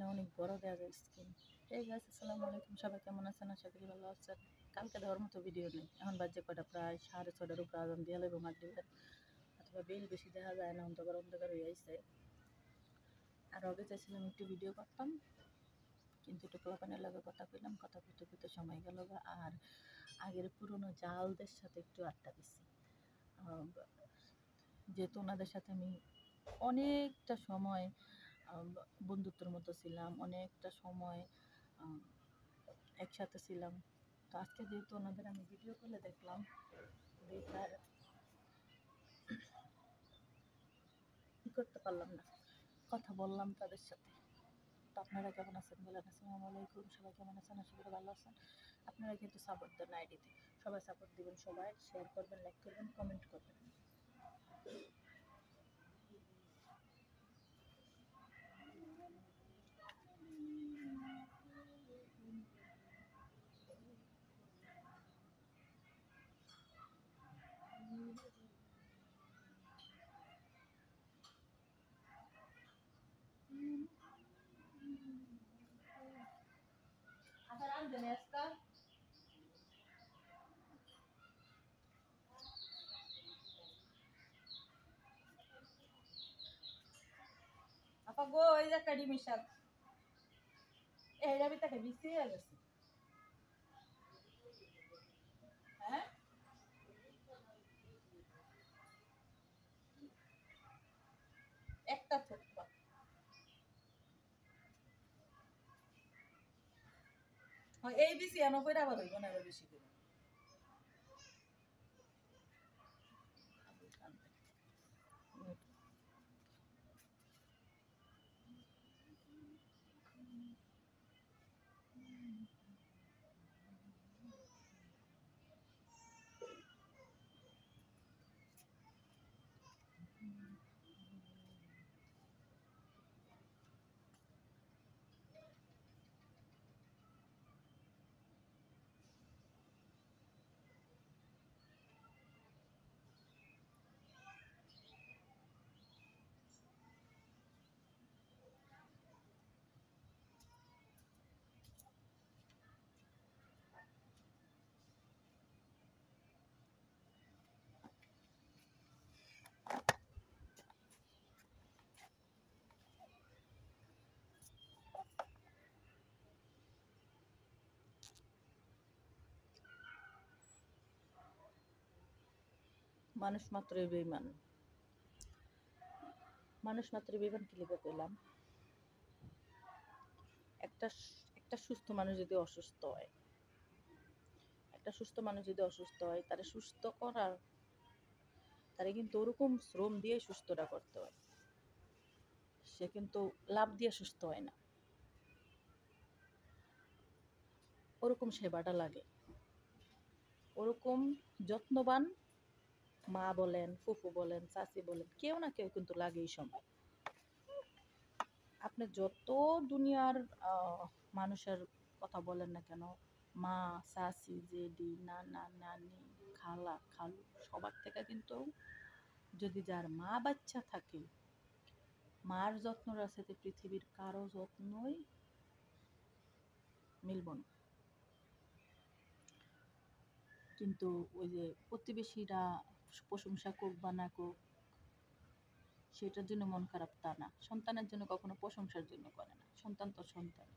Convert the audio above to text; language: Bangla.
না অনেক বড় দেওয়া যায় স্কিন। এই গাছ আসসালামু আলাইকুম, সবাই কেমন আছেন? আশা করি ভালো আছেন। কালকে দেওয়ার মতো ভিডিও নেই, এখন বাজে কটা প্রায় 6:30 উপর আজান দিয়ে লাগবে মাগরিবের, অথবা বেল বেশি দেখা যায় না, অন্ধকার অন্ধকার হয়ে আসছে। আর আগে চাইছিলাম একটু ভিডিও করতাম, কিন্তু একটু পোলাপানের লাগে কথা কইলাম, কথা কইতে কইতে সময় গেল। আর আগের পুরনো জালদের সাথে একটু আড্ডা দিচ্ছি, যেহেতু ওনাদের সাথে আমি অনেকটা সময় বন্ধুত্বের মতো ছিলাম, অনেকটা সময় একসাথে ছিলাম। তো আজকে যেহেতু ওনাদের আমি ভিডিও কলে দেখলাম, দেখার কি করতে পারলাম না, কথা বললাম তাদের সাথে। তো আপনারা কেমন আছেন বলেন। আসসালামু আলাইকুম, সবাই কেমন আছেন? আশা করি ভালো আছেন। আপনারা কিন্তু সাপোর্ট দেন আইডিতে, সবাই সাপোর্ট দিবেন, সবাই শেয়ার করবেন, লাইক করবেন, কমেন্ট করবেন। আপা গো, এই যে কাডি মিশাল এই যাবি তাকে বিসি হয়ে গেছে। হ্যাঁ, একটা থুকবা এই বিসি এনো কইরা আবার হইব না, আবার বেশি করে মানুষ মাত্রই বেঈমান। মানুষ মাত্রই বেঈমান কি লিখে কইলাম? একটা একটা সুস্থ মানুষ যদি অসুস্থ হয়, একটা সুস্থ মানুষ যদি অসুস্থ হয়, তারে সুস্থ করার, তারে কিন্তু ওরকম শ্রম দিয়ে সুস্থটা করতে হয়। সে কিন্তু লাভ দিয়ে সুস্থ হয় না, ওরকম সেবাটা লাগে, ওরকম যত্নবান মা বলেন, ফুফু বলেন, চাচি বলেন, কেউ না কেউ কিন্তু লাগে এই সময়। আপনি যত দুনিয়ার মানুষের কথা বলেন না কেন, মা, চাচি, জেডি, নানা, নানি, খালা, খালু, সবার থেকে কিন্তু যদি যার মা বাচ্চা থাকে, মার যত্নর সাথে পৃথিবীর কারো যত্নই মিলব না। কিন্তু ওই যে প্রতিবেশীরা প্রশংসা করুক বা না করুক, সেটার জন্য মন খারাপ তা না। সন্তানের জন্য কখনো প্রশংসার জন্য করে না, সন্তান তো সন্তান।